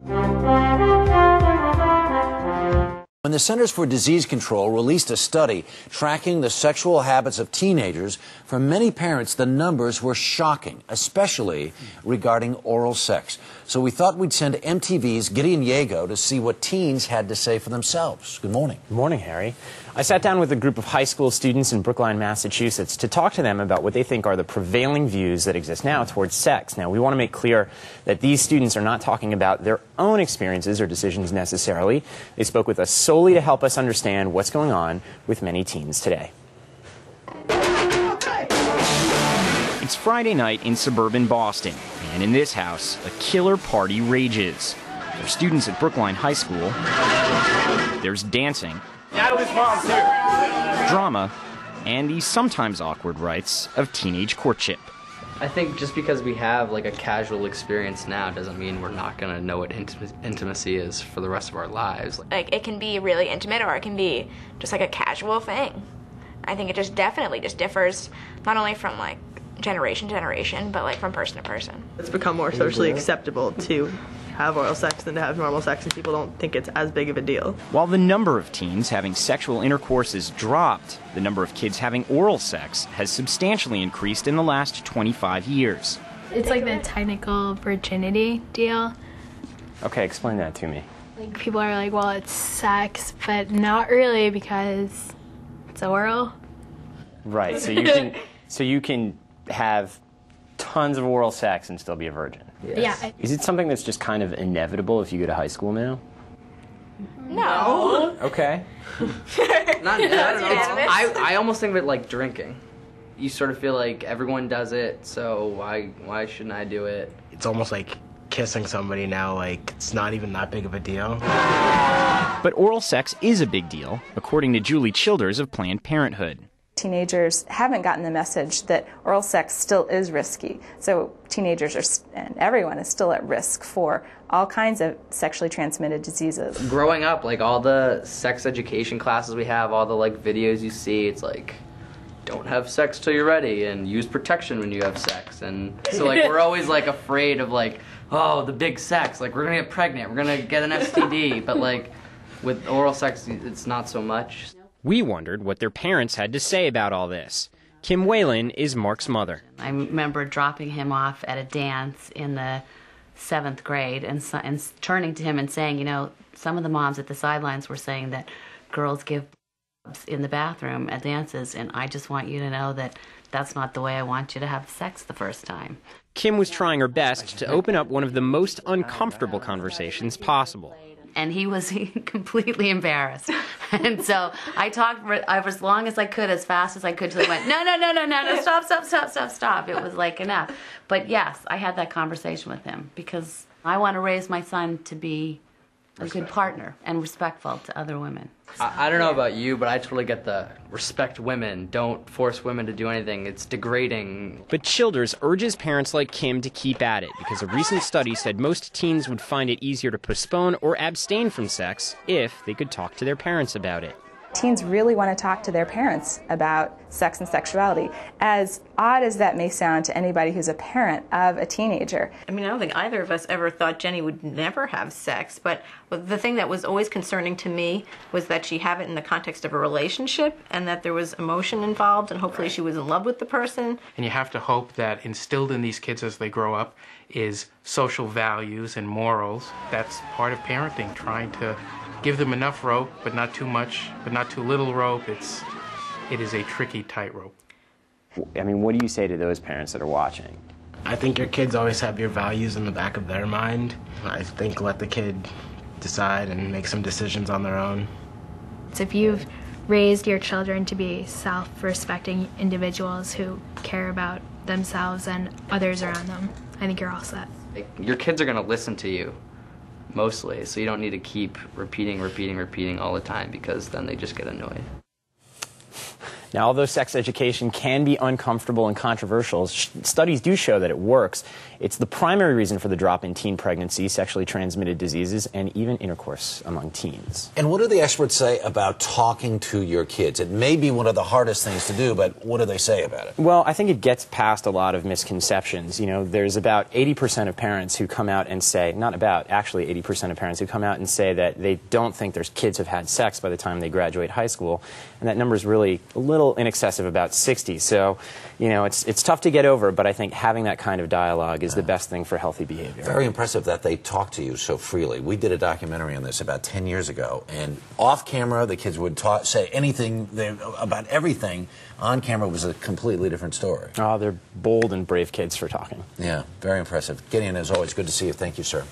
When the Centers for Disease Control released a study tracking the sexual habits of teenagers, for many parents, the numbers were shocking, especially regarding oral sex. So we thought we'd send MTV's Gideon Yago to see what teens had to say for themselves. Good morning. Good morning, Harry. I sat down with a group of high school students in Brookline, Massachusetts, to talk to them about what they think are the prevailing views that exist now towards sex. Now, we want to make clear that these students are not talking about their own experiences or decisions necessarily. They spoke with us solely to help us understand what's going on with many teens today. It's Friday night in suburban Boston, and in this house, a killer party rages. For students at Brookline High School, there's dancing, drama, and the sometimes awkward rites of teenage courtship. I think just because we have like a casual experience now doesn't mean we're not going to know what intimacy is for the rest of our lives. Like, it can be really intimate, or it can be just like a casual thing. I think it just definitely just differs not only from like generation to generation, but like from person to person. It's become more socially acceptable to have oral sex than to have normal sex, and people don't think it's as big of a deal. While the number of teens having sexual intercourse has dropped, the number of kids having oral sex has substantially increased in the last 25 years. It's like the technical virginity deal. Okay, explain that to me. Like, people are like, well, it's sex, but not really because it's oral. Right, so you can have tons of oral sex and still be a virgin. Yes. Yeah. Is it something that's just kind of inevitable if you go to high school now? No. Okay. I don't know. I almost think of it like drinking. You sort of feel like everyone does it, so why shouldn't I do it? It's almost like kissing somebody now, like it's not even that big of a deal. But oral sex is a big deal, according to Julie Childers of Planned Parenthood. Teenagers haven't gotten the message that oral sex still is risky. So teenagers and everyone is still at risk for all kinds of sexually transmitted diseases. Growing up, like all the sex education classes we have, all the like videos you see, it's like, don't have sex till you're ready and use protection when you have sex. And so like we're always like afraid of like, oh, the big sex, like we're gonna get pregnant, we're gonna get an STD. But like with oral sex, it's not so much. We wondered what their parents had to say about all this. Kim Whalen is Mark's mother. I remember dropping him off at a dance in the 7th grade and turning to him and saying, you know, some of the moms at the sidelines were saying that girls give in the bathroom at dances, and I just want you to know that that's not the way I want you to have sex the first time. Kim was trying her best to open up one of the most uncomfortable conversations possible. And he was completely embarrassed. And so I talked for as long as I could, as fast as I could, till he went, no, stop. It was like enough. But yes, I had that conversation with him because I want to raise my son to be a good partner and respectful to other women. I don't know about you, but I totally get the respect women, don't force women to do anything, it's degrading. But Childers urges parents like Kim to keep at it because a recent study said most teens would find it easier to postpone or abstain from sex if they could talk to their parents about it. Teens really want to talk to their parents about sex and sexuality, as odd as that may sound to anybody who's a parent of a teenager. I mean, I don't think either of us ever thought Jenny would never have sex, but the thing that was always concerning to me was that she had it in the context of a relationship and that there was emotion involved, and hopefully she was in love with the person. And you have to hope that instilled in these kids as they grow up is social values and morals. That's part of parenting, trying to give them enough rope, but not too much, but not too little rope. It is a tricky tightrope. I mean, what do you say to those parents that are watching? I think your kids always have your values in the back of their mind. I think let the kid decide and make some decisions on their own. So if you've raised your children to be self-respecting individuals who care about themselves and others around them, I think you're all set. Your kids are going to listen to you. Mostly, so you don't need to keep repeating all the time because then they just get annoyed. Now, although sex education can be uncomfortable and controversial, studies do show that it works. It's the primary reason for the drop in teen pregnancy, sexually transmitted diseases, and even intercourse among teens. And what do the experts say about talking to your kids? It may be one of the hardest things to do, but what do they say about it? Well, I think it gets past a lot of misconceptions. You know, there's about 80% of parents who come out and say, not about, actually 80% of parents who come out and say that they don't think their kids have had sex by the time they graduate high school. And that number is really a little in excess of about 60. So, you know, it's tough to get over, but I think having that kind of dialogue is the best thing for healthy behavior. Very impressive that they talk to you so freely. We did a documentary on this about 10 years ago, and off camera, the kids would say anything about everything. On camera was a completely different story. Oh, they're bold and brave kids for talking. Yeah, very impressive. Gideon, as always, good to see you. Thank you, sir.